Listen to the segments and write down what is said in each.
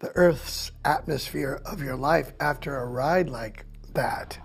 the Earth's atmosphere of your life after a ride like that,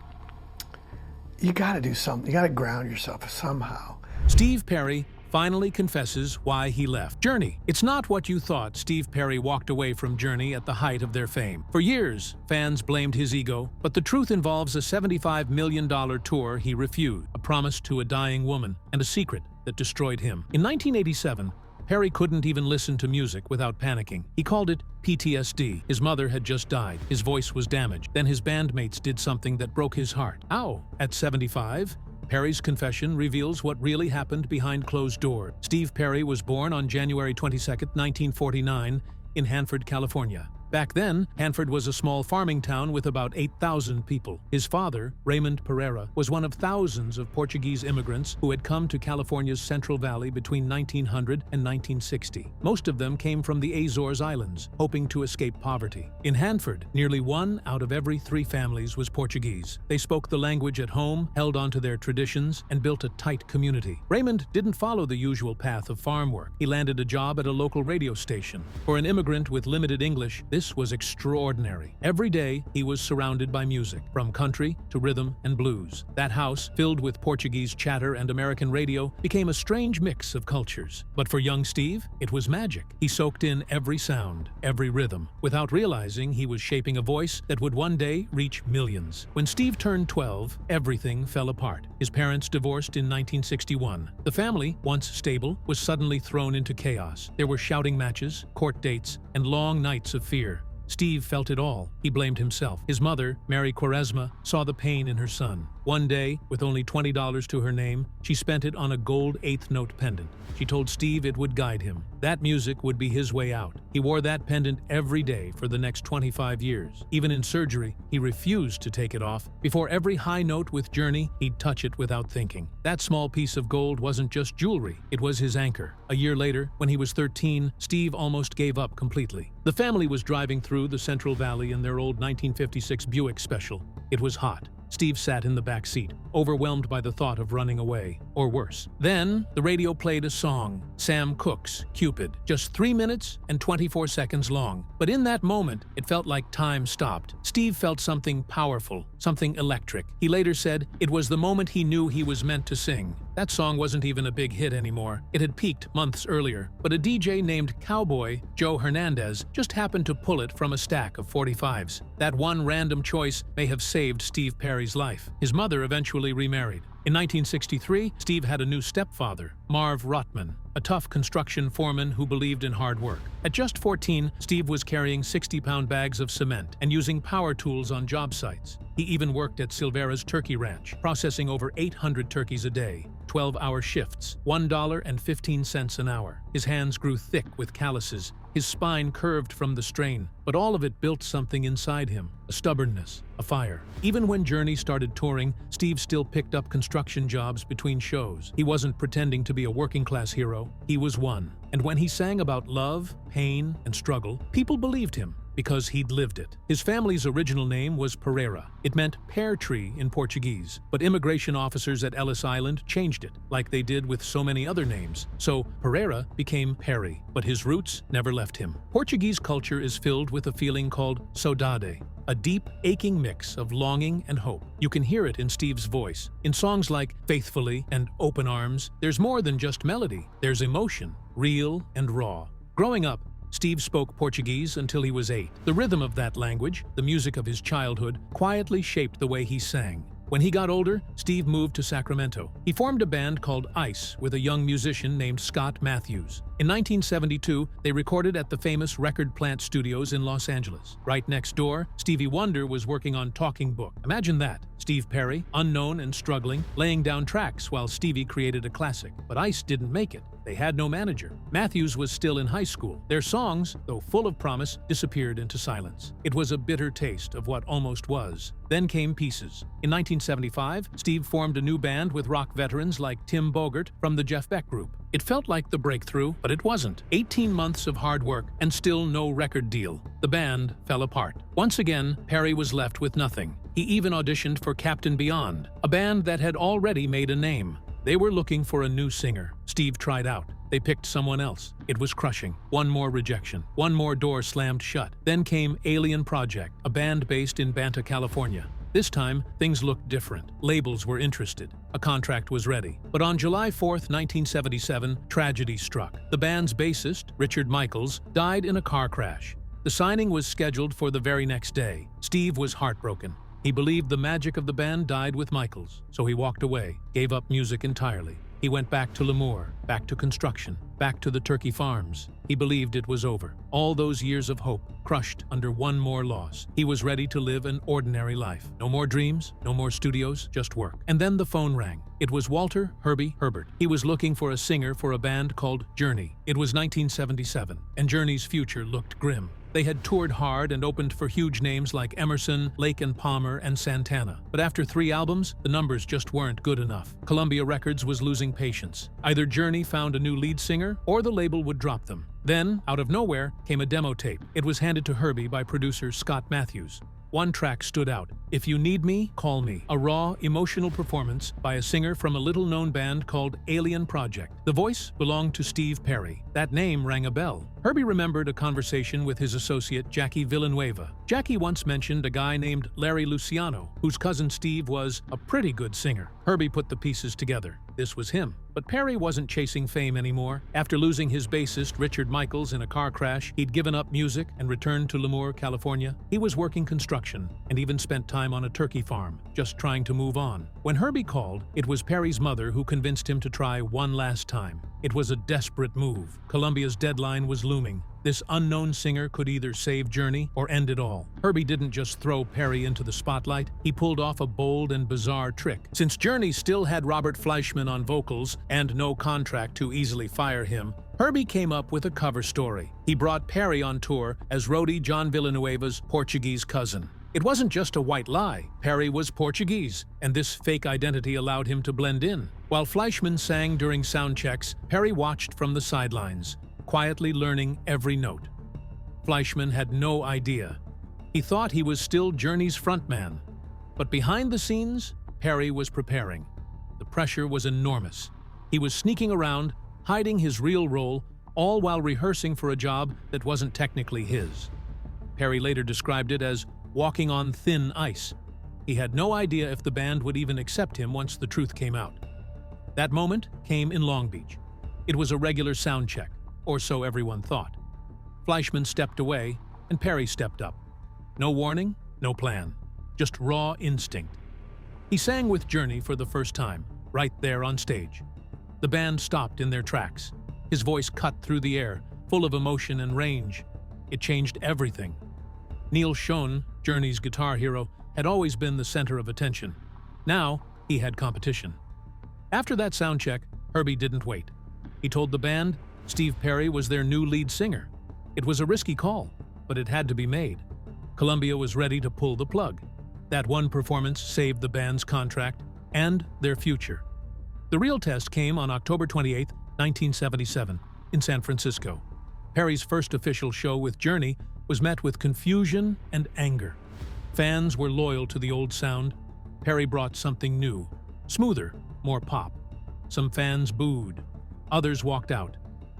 you got to do something. You got to ground yourself somehow. Steve Perry finally confesses why he left Journey. It's not what you thought. Steve Perry walked away from Journey at the height of their fame. For years, fans blamed his ego, but the truth involves a $75 million tour he refused, a promise to a dying woman, and a secret that destroyed him. In 1987, Perry couldn't even listen to music without panicking. He called it PTSD. His mother had just died. His voice was damaged. Then his bandmates did something that broke his heart. Ow! At 75, Perry's confession reveals what really happened behind closed doors. Steve Perry was born on January 22, 1949, in Hanford, California. Back then, Hanford was a small farming town with about 8,000 people. His father, Raymond Pereira, was one of thousands of Portuguese immigrants who had come to California's Central Valley between 1900 and 1960. Most of them came from the Azores Islands, hoping to escape poverty. In Hanford, nearly 1 out of every 3 families was Portuguese. They spoke the language at home, held onto their traditions, and built a tight community. Raymond didn't follow the usual path of farm work. He landed a job at a local radio station. For an immigrant with limited English, this was extraordinary. Every day, he was surrounded by music, from country to rhythm and blues. That house, filled with Portuguese chatter and American radio, became a strange mix of cultures. But for young Steve, it was magic. He soaked in every sound, every rhythm. Without realizing, he was shaping a voice that would one day reach millions. When Steve turned 12, everything fell apart. His parents divorced in 1961. The family, once stable, was suddenly thrown into chaos. There were shouting matches, court dates, and long nights of fear. Steve felt it all. He blamed himself. His mother, Mary Quaresma, saw the pain in her son. One day, with only $20 to her name, she spent it on a gold eighth-note pendant. She told Steve it would guide him. That music would be his way out. He wore that pendant every day for the next 25 years. Even in surgery, he refused to take it off. Before every high note with Journey, he'd touch it without thinking. That small piece of gold wasn't just jewelry. It was his anchor. A year later, when he was 13, Steve almost gave up completely. The family was driving through the Central Valley in their old 1956 Buick Special. It was hot. Steve sat in the back seat, overwhelmed by the thought of running away, or worse. Then, the radio played a song, Sam Cooke's Cupid, just 3 minutes and 24 seconds long. But in that moment, it felt like time stopped. Steve felt something powerful, something electric. He later said, it was the moment he knew he was meant to sing. That song wasn't even a big hit anymore. It had peaked months earlier, but a DJ named Cowboy Joe Hernandez just happened to pull it from a stack of 45s. That one random choice may have saved Steve Perry's life. His mother eventually remarried. In 1963, Steve had a new stepfather, Marv Rotman, a tough construction foreman who believed in hard work. At just 14, Steve was carrying 60-pound bags of cement and using power tools on job sites. He even worked at Silvera's turkey ranch, processing over 800 turkeys a day, 12-hour shifts, $1.15 an hour. His hands grew thick with calluses, his spine curved from the strain, but all of it built something inside him, a stubbornness, a fire. Even when Journey started touring, Steve still picked up construction jobs between shows. He wasn't pretending to be a working-class hero, he was one. And when he sang about love, pain, and struggle, people believed him, because he'd lived it. His family's original name was Pereira. It meant pear tree in Portuguese, but immigration officers at Ellis Island changed it, like they did with so many other names. So Pereira became Perry, but his roots never left him. Portuguese culture is filled with a feeling called saudade, a deep, aching mix of longing and hope. You can hear it in Steve's voice. In songs like Faithfully and Open Arms, there's more than just melody. There's emotion, real and raw. Growing up, Steve spoke Portuguese until he was 8. The rhythm of that language, the music of his childhood, quietly shaped the way he sang. When he got older, Steve moved to Sacramento. He formed a band called Ice with a young musician named Scott Matthews. In 1972, they recorded at the famous Record Plant Studios in Los Angeles. Right next door, Stevie Wonder was working on Talking Book. Imagine that. Steve Perry, unknown and struggling, laying down tracks while Stevie created a classic. But Ice didn't make it. They had no manager. Matthews was still in high school. Their songs, though full of promise, disappeared into silence. It was a bitter taste of what almost was. Then came Pieces. In 1975, Steve formed a new band with rock veterans like Tim Bogert from the Jeff Beck Group. It felt like the breakthrough, but it wasn't. 18 months of hard work and still no record deal. The band fell apart. Once again, Perry was left with nothing. He even auditioned for Captain Beyond, a band that had already made a name. They were looking for a new singer. Steve tried out. They picked someone else. It was crushing. One more rejection. One more door slammed shut. Then came Alien Project, a band based in Banta, California. This time, things looked different. Labels were interested. A contract was ready. But on July 4, 1977, tragedy struck. The band's bassist, Richard Michaels, died in a car crash. The signing was scheduled for the very next day. Steve was heartbroken. He believed the magic of the band died with Michaels, so he walked away, gave up music entirely. He went back to Lemoore, back to construction, back to the turkey farms. He believed it was over. All those years of hope crushed under one more loss. He was ready to live an ordinary life. No more dreams, no more studios, just work. And then the phone rang. It was Walter Herbie Herbert. He was looking for a singer for a band called Journey. It was 1977, and Journey's future looked grim. They had toured hard and opened for huge names like Emerson, Lake and Palmer, and Santana. But after 3 albums, the numbers just weren't good enough. Columbia Records was losing patience. Either Journey found a new lead singer, or the label would drop them. Then, out of nowhere, came a demo tape. It was handed to Herbie by producer Scott Matthews. One track stood out, If You Need Me, Call Me, a raw, emotional performance by a singer from a little-known band called Alien Project. The voice belonged to Steve Perry. That name rang a bell. Herbie remembered a conversation with his associate Jackie Villanueva. Jackie once mentioned a guy named Larry Luciano, whose cousin Steve was a pretty good singer. Herbie put the pieces together. This was him. But Perry wasn't chasing fame anymore. After losing his bassist, Richard Michaels, in a car crash, he'd given up music and returned to Lemoore, California. He was working construction and even spent time on a turkey farm, just trying to move on. When Herbie called, it was Perry's mother who convinced him to try one last time. It was a desperate move. Columbia's deadline was looming. This unknown singer could either save Journey or end it all. Herbie didn't just throw Perry into the spotlight, he pulled off a bold and bizarre trick. Since Journey still had Robert Fleischman on vocals and no contract to easily fire him, Herbie came up with a cover story. He brought Perry on tour as roadie John Villanueva's Portuguese cousin. It wasn't just a white lie. Perry was Portuguese, and this fake identity allowed him to blend in. While Fleischman sang during sound checks, Perry watched from the sidelines, quietly learning every note. Fleischman had no idea. He thought he was still Journey's frontman. But behind the scenes, Perry was preparing. The pressure was enormous. He was sneaking around, hiding his real role, all while rehearsing for a job that wasn't technically his. Perry later described it as walking on thin ice. He had no idea if the band would even accept him once the truth came out. That moment came in Long Beach. It was a regular sound check, or so everyone thought. Fleischman stepped away, and Perry stepped up. No warning, no plan, just raw instinct. He sang with Journey for the first time, right there on stage. The band stopped in their tracks. His voice cut through the air, full of emotion and range. It changed everything. Neil Schon, Journey's guitar hero, had always been the center of attention. Now, he had competition. After that sound check, Herbie didn't wait. He told the band Steve Perry was their new lead singer. It was a risky call, but it had to be made. Columbia was ready to pull the plug. That one performance saved the band's contract and their future. The real test came on October 28, 1977, in San Francisco. Perry's first official show with Journey was met with confusion and anger. Fans were loyal to the old sound. Perry brought something new, smoother, more pop. Some fans booed. Others walked out.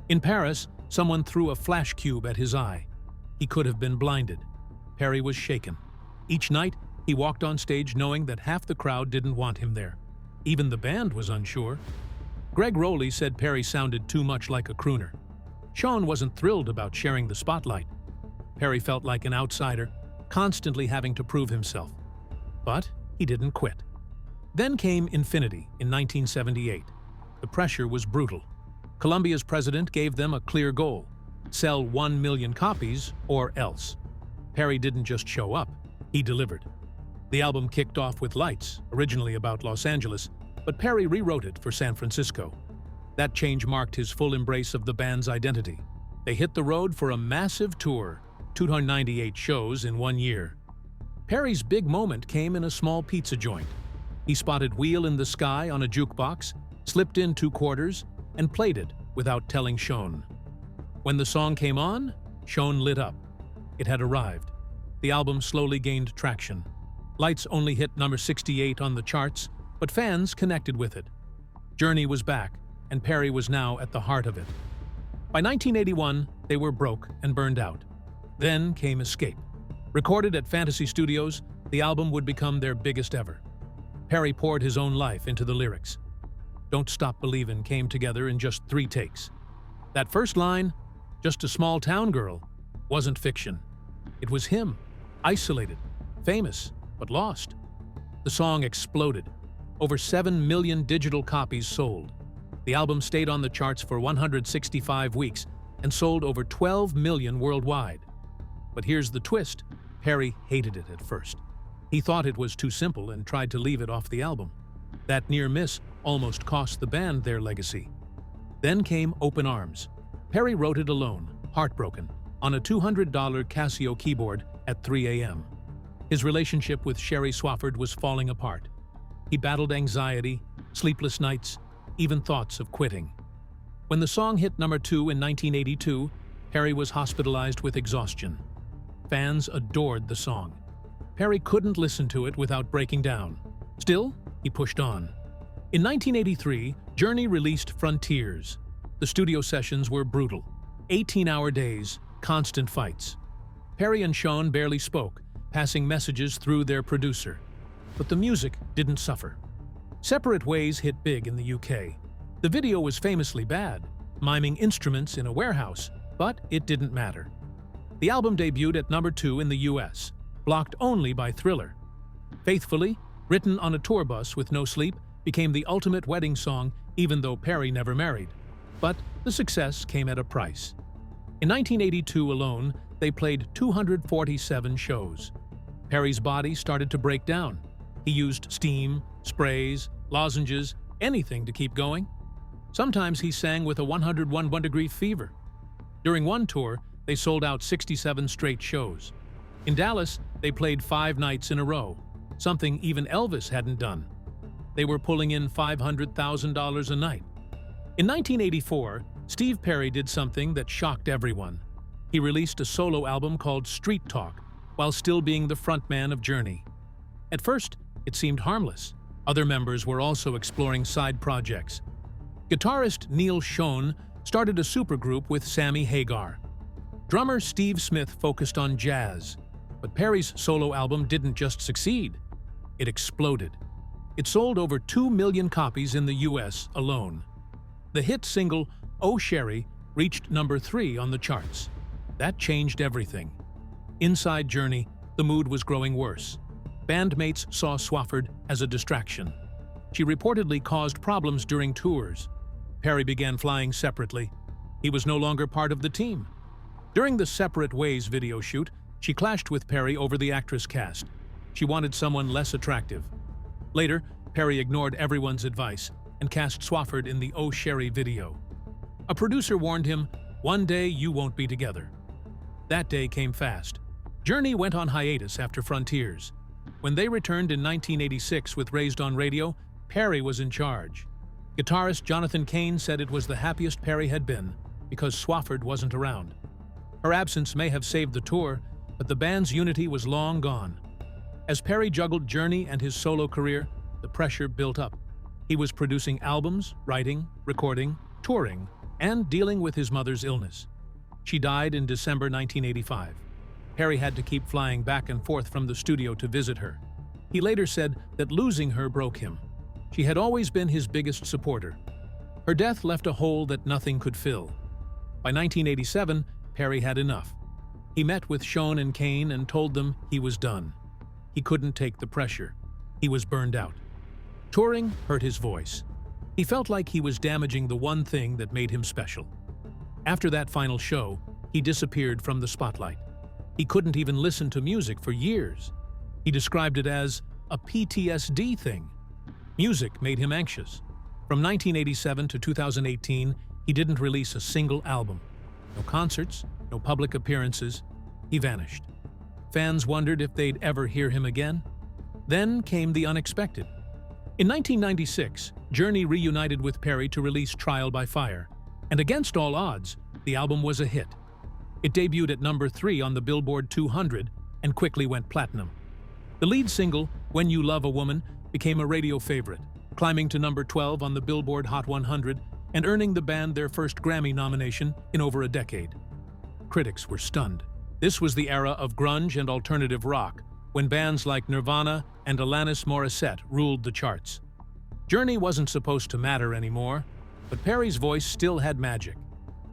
In Paris, someone threw a flash cube at his eye. He could have been blinded. Perry was shaken. Each night, he walked on stage knowing that half the crowd didn't want him there. Even the band was unsure. Greg Rowley said Perry sounded too much like a crooner. Sean wasn't thrilled about sharing the spotlight. Perry felt like an outsider, constantly having to prove himself. But he didn't quit. Then came Infinity in 1978. The pressure was brutal. Columbia's president gave them a clear goal: sell 1 million copies or else. Perry didn't just show up, he delivered. The album kicked off with Lights, originally about Los Angeles, but Perry rewrote it for San Francisco. That change marked his full embrace of the band's identity. They hit the road for a massive tour, 298 shows in 1 year. Perry's big moment came in a small pizza joint. He spotted Wheel in the Sky on a jukebox, slipped in 2 quarters, and played it without telling Schon. When the song came on, Schon lit up. It had arrived. The album slowly gained traction. Lights only hit number 68 on the charts, but fans connected with it. Journey was back, and Perry was now at the heart of it. By 1981, they were broke and burned out. Then came Escape. Recorded at Fantasy Studios, the album would become their biggest ever. Perry poured his own life into the lyrics. Don't Stop Believin' came together in just 3 takes. That first line, "Just a small town girl," wasn't fiction. It was him, isolated, famous, but lost. The song exploded. Over 7 million digital copies sold. The album stayed on the charts for 165 weeks and sold over 12 million worldwide. But here's the twist. Perry hated it at first. He thought it was too simple and tried to leave it off the album. That near miss almost cost the band their legacy. Then came Open Arms. Perry wrote it alone, heartbroken, on a $200 Casio keyboard at 3 a.m. His relationship with Sherry Swafford was falling apart. He battled anxiety, sleepless nights, even thoughts of quitting. When the song hit number 2 in 1982, Perry was hospitalized with exhaustion. Fans adored the song. Perry couldn't listen to it without breaking down. Still, he pushed on. In 1983, Journey released Frontiers. The studio sessions were brutal. 18-hour days, constant fights. Perry and Sean barely spoke, passing messages through their producer. But the music didn't suffer. Separate Ways hit big in the UK. The video was famously bad, miming instruments in a warehouse, but it didn't matter. The album debuted at number 2 in the US, blocked only by Thriller. Faithfully, written on a tour bus with no sleep, became the ultimate wedding song even though Perry never married. But the success came at a price. In 1982 alone, they played 247 shows. Perry's body started to break down. He used steam, sprays, lozenges, anything to keep going. Sometimes he sang with a 101-degree fever. During one tour, they sold out 67 straight shows. In Dallas, they played 5 nights in a row, something even Elvis hadn't done. They were pulling in $500,000 a night. In 1984, Steve Perry did something that shocked everyone. He released a solo album called Street Talk, while still being the frontman of Journey. At first, it seemed harmless. Other members were also exploring side projects. Guitarist Neil Schon started a supergroup with Sammy Hagar. Drummer Steve Smith focused on jazz. But Perry's solo album didn't just succeed. It exploded. It sold over 2 million copies in the US alone. The hit single, Oh Sherry, reached number 3 on the charts. That changed everything. Inside Journey, the mood was growing worse. Bandmates saw Swafford as a distraction. She reportedly caused problems during tours. Perry began flying separately. He was no longer part of the team. During the Separate Ways video shoot, she clashed with Perry over the actress cast. She wanted someone less attractive. Later, Perry ignored everyone's advice and cast Swafford in the Oh Sherry video. A producer warned him, "One day you won't be together." That day came fast. Journey went on hiatus after Frontiers. When they returned in 1986 with Raised on Radio, Perry was in charge. Guitarist Jonathan Cain said it was the happiest Perry had been because Swafford wasn't around. Her absence may have saved the tour, but the band's unity was long gone. As Perry juggled Journey and his solo career, the pressure built up. He was producing albums, writing, recording, touring, and dealing with his mother's illness. She died in December 1985. Perry had to keep flying back and forth from the studio to visit her. He later said that losing her broke him. She had always been his biggest supporter. Her death left a hole that nothing could fill. By 1987, Perry had enough. He met with Sean and Cain and told them he was done. He couldn't take the pressure. He was burned out. Touring hurt his voice. He felt like he was damaging the one thing that made him special. After that final show, he disappeared from the spotlight. He couldn't even listen to music for years. He described it as a PTSD thing. Music made him anxious. From 1987 to 2018, he didn't release a single album. No concerts, no public appearances. He vanished. Fans wondered if they'd ever hear him again. Then came the unexpected. In 1996, Journey reunited with Perry to release Trial by Fire, and against all odds, the album was a hit. It debuted at number 3 on the Billboard 200 and quickly went platinum. The lead single, When You Love a Woman, became a radio favorite. climbing to number 12 on the Billboard Hot 100 and earning the band their first Grammy nomination in over a decade. Critics were stunned. This was the era of grunge and alternative rock, when bands like Nirvana and Alanis Morissette ruled the charts. Journey wasn't supposed to matter anymore, but Perry's voice still had magic.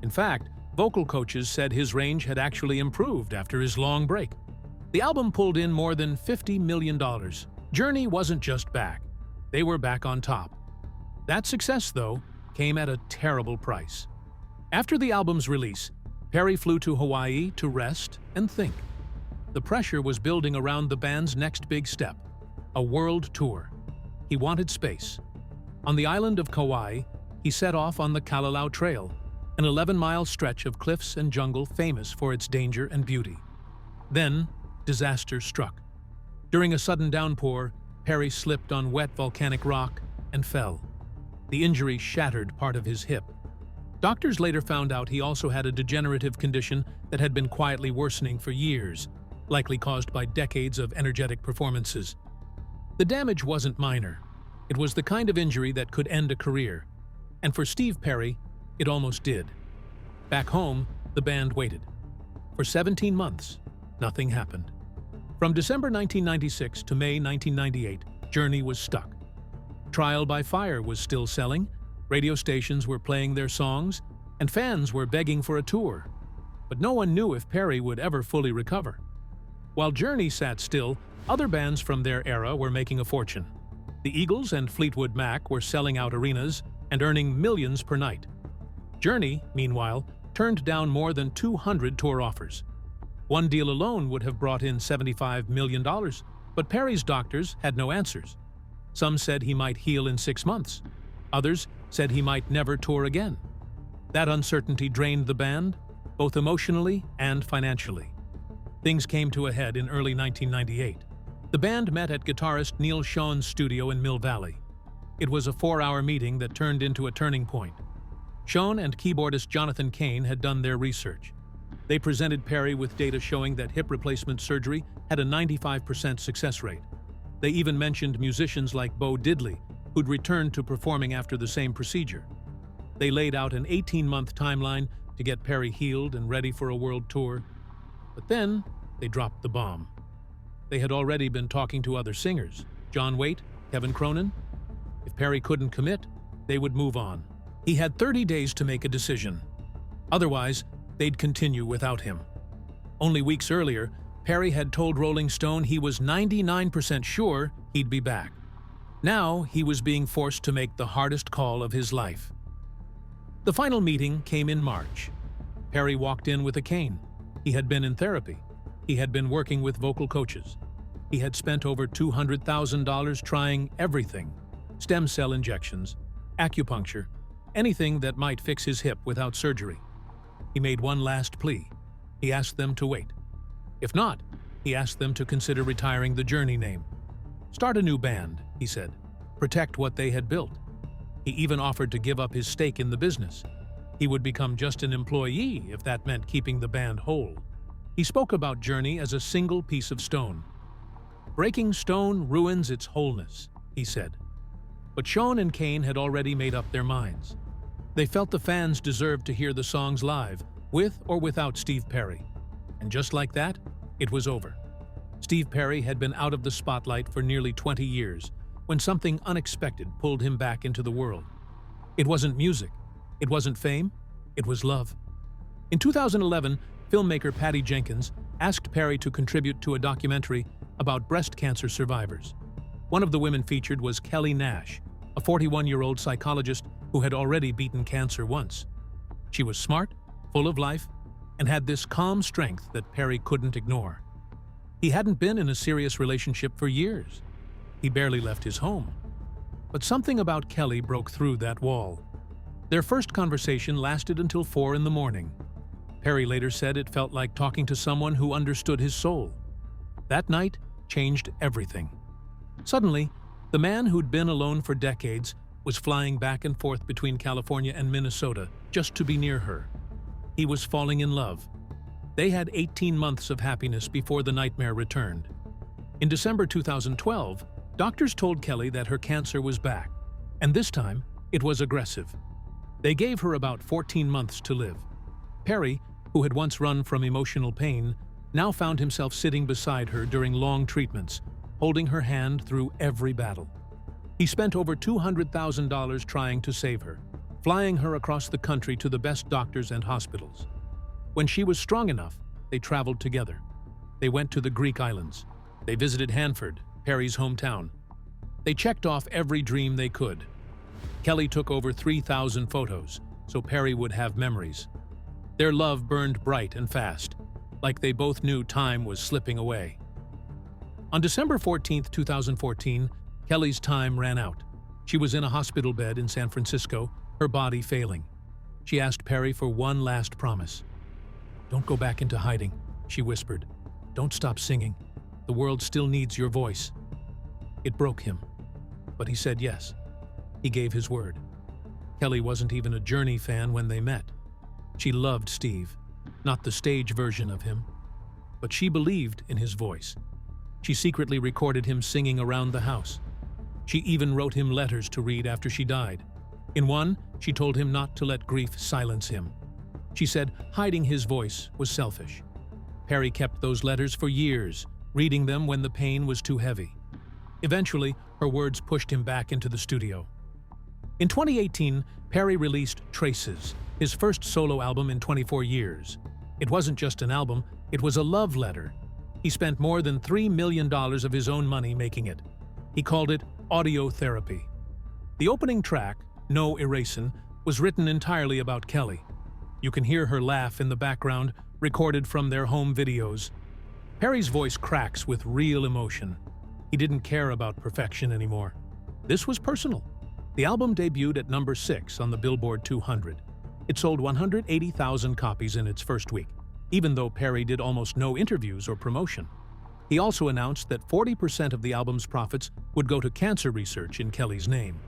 In fact, vocal coaches said his range had actually improved after his long break. The album pulled in more than $50 million. Journey wasn't just back. They were back on top. That success, though, came at a terrible price. After the album's release, Perry flew to Hawaii to rest and think. The pressure was building around the band's next big step, a world tour. He wanted space. On the island of Kauai, he set off on the Kalalau Trail, an 11-mile stretch of cliffs and jungle famous for its danger and beauty. Then, disaster struck. During a sudden downpour, Perry slipped on wet volcanic rock and fell. The injury shattered part of his hip. Doctors later found out he also had a degenerative condition that had been quietly worsening for years, likely caused by decades of energetic performances. The damage wasn't minor. It was the kind of injury that could end a career. And for Steve Perry, it almost did. Back home, the band waited. For 17 months, nothing happened. From December 1996 to May 1998, Journey was stuck. Trial by Fire was still selling, radio stations were playing their songs, and fans were begging for a tour. But no one knew if Perry would ever fully recover. While Journey sat still, other bands from their era were making a fortune. The Eagles and Fleetwood Mac were selling out arenas and earning millions per night. Journey, meanwhile, turned down more than 200 tour offers. One deal alone would have brought in $75 million, but Perry's doctors had no answers. Some said he might heal in 6 months. Others said he might never tour again. That uncertainty drained the band, both emotionally and financially. Things came to a head in early 1998. The band met at guitarist Neil Schon's studio in Mill Valley. It was a 4-hour meeting that turned into a turning point. Schon and keyboardist Jonathan Cain had done their research. They presented Perry with data showing that hip replacement surgery had a 95% success rate. They even mentioned musicians like Bo Diddley, who'd returned to performing after the same procedure. They laid out an 18-month timeline to get Perry healed and ready for a world tour. But then, they dropped the bomb. They had already been talking to other singers, John Waite, Kevin Cronin. If Perry couldn't commit, they would move on. He had 30 days to make a decision. Otherwise, they'd continue without him. Only weeks earlier, Perry had told Rolling Stone he was 99% sure he'd be back. Now, he was being forced to make the hardest call of his life. The final meeting came in March. Perry walked in with a cane. He had been in therapy. He had been working with vocal coaches. He had spent over $200,000 trying everything: stem cell injections, acupuncture, anything that might fix his hip without surgery. He made one last plea. He asked them to wait. If not, he asked them to consider retiring the Journey name. Start a new band, he said. Protect what they had built. He even offered to give up his stake in the business. He would become just an employee if that meant keeping the band whole. He spoke about Journey as a single piece of stone. Breaking stone ruins its wholeness, he said. But Schon and Cain had already made up their minds. They felt the fans deserved to hear the songs live, with or without Steve Perry. And just like that, it was over. Steve Perry had been out of the spotlight for nearly 20 years, when something unexpected pulled him back into the world. It wasn't music. It wasn't fame. It was love. In 2011, filmmaker Patty Jenkins asked Perry to contribute to a documentary about breast cancer survivors. One of the women featured was Kelly Nash, a 41-year-old psychologist who had already beaten cancer once. She was smart, full of life, and had this calm strength that Perry couldn't ignore. He hadn't been in a serious relationship for years. He barely left his home. But something about Kelly broke through that wall. Their first conversation lasted until 4 in the morning. Perry later said it felt like talking to someone who understood his soul. That night changed everything. Suddenly, the man who'd been alone for decades was flying back and forth between California and Minnesota just to be near her. He was falling in love. They had 18 months of happiness before the nightmare returned. In December 2012, doctors told Kelly that her cancer was back. And this time, it was aggressive. They gave her about 14 months to live. Perry, who had once run from emotional pain, now found himself sitting beside her during long treatments, holding her hand through every battle. He spent over $200,000 trying to save her, flying her across the country to the best doctors and hospitals. When she was strong enough, they traveled together. They went to the Greek islands. They visited Hanford, Perry's hometown. They checked off every dream they could. Kelly took over 3,000 photos, so Perry would have memories. Their love burned bright and fast, like they both knew time was slipping away. On December 14, 2014, Kelly's time ran out. She was in a hospital bed in San Francisco, her body failing. She asked Perry for one last promise. "Don't go back into hiding," she whispered. "Don't stop singing. The world still needs your voice." It broke him, but he said yes. He gave his word. Kelly wasn't even a Journey fan when they met. She loved Steve, not the stage version of him, but she believed in his voice. She secretly recorded him singing around the house. She even wrote him letters to read after she died. In one, she told him not to let grief silence him. She said hiding his voice was selfish. Perry kept those letters for years, reading them when the pain was too heavy. Eventually, her words pushed him back into the studio. In 2018, Perry released Traces, his first solo album in 24 years. It wasn't just an album, it was a love letter. He spent more than $3 million of his own money making it. He called it audio therapy. The opening track, No Erasing, was written entirely about Kelly. You can hear her laugh in the background, recorded from their home videos. Perry's voice cracks with real emotion. He didn't care about perfection anymore. This was personal. The album debuted at number 6 on the Billboard 200. It sold 180,000 copies in its first week, even though Perry did almost no interviews or promotion. He also announced that 40% of the album's profits would go to cancer research in Kelly's name.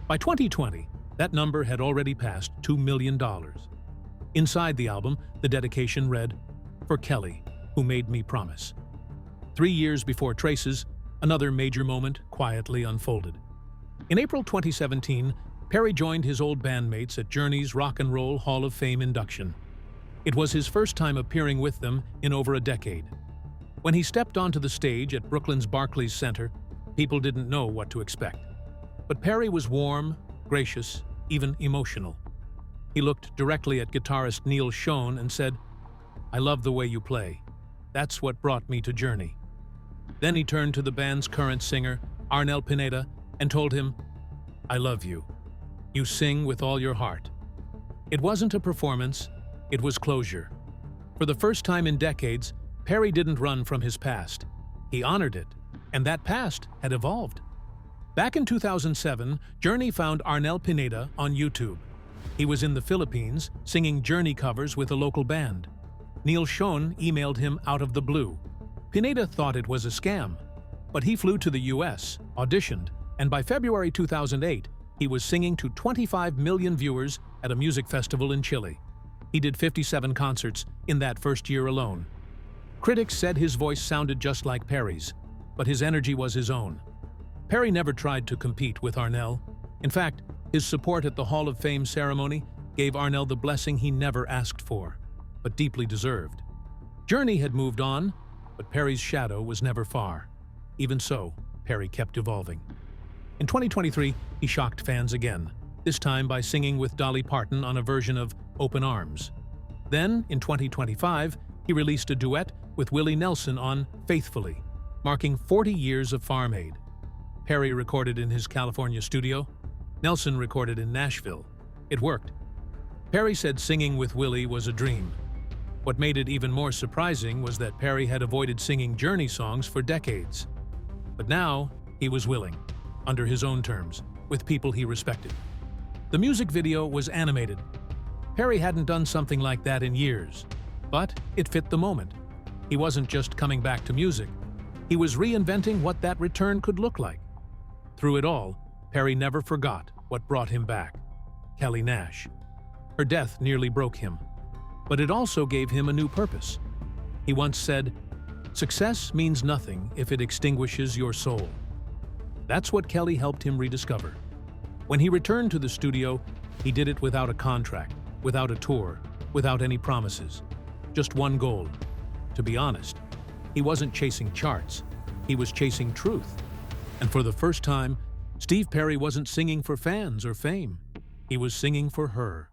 By 2020, that number had already passed $2 million. Inside the album, the dedication read, "For Kelly, who made me promise." 3 years before Traces, another major moment quietly unfolded. In April 2017, Perry joined his old bandmates at Journey's Rock and Roll Hall of Fame induction. It was his first time appearing with them in over a decade. When he stepped onto the stage at Brooklyn's Barclays Center, people didn't know what to expect. But Perry was warm, gracious, even emotional. He looked directly at guitarist Neil Schon and said, "I love the way you play. That's what brought me to Journey." Then he turned to the band's current singer, Arnel Pineda, and told him, "I love you. You sing with all your heart." It wasn't a performance, it was closure. For the first time in decades, Perry didn't run from his past. He honored it, and that past had evolved. Back in 2007, Journey found Arnel Pineda on YouTube. He was in the Philippines, singing Journey covers with a local band. Neil Schon emailed him out of the blue. Pineda thought it was a scam, but he flew to the US, auditioned, and by February 2008, he was singing to 25 million viewers at a music festival in Chile. He did 57 concerts in that first year alone. Critics said his voice sounded just like Perry's, but his energy was his own. Perry never tried to compete with Arnel. In fact, his support at the Hall of Fame ceremony gave Arnel the blessing he never asked for, but deeply deserved. Journey had moved on, but Perry's shadow was never far. Even so, Perry kept evolving. In 2023, he shocked fans again, this time by singing with Dolly Parton on a version of Open Arms. Then, in 2025, he released a duet with Willie Nelson on Faithfully, marking 40 years of Farm Aid. Perry recorded in his California studio. Nelson recorded in Nashville. It worked. Perry said singing with Willie was a dream. What made it even more surprising was that Perry had avoided singing Journey songs for decades. But now, he was willing, under his own terms, with people he respected. The music video was animated. Perry hadn't done something like that in years, but it fit the moment. He wasn't just coming back to music. He was reinventing what that return could look like. Through it all, Perry never forgot what brought him back: Kelly Nash. Her death nearly broke him, but it also gave him a new purpose. He once said, "Success means nothing if it extinguishes your soul." That's what Kelly helped him rediscover. When he returned to the studio, he did it without a contract, without a tour, without any promises. Just one goal: to be honest. He wasn't chasing charts, he was chasing truth. And for the first time, Steve Perry wasn't singing for fans or fame. He was singing for her.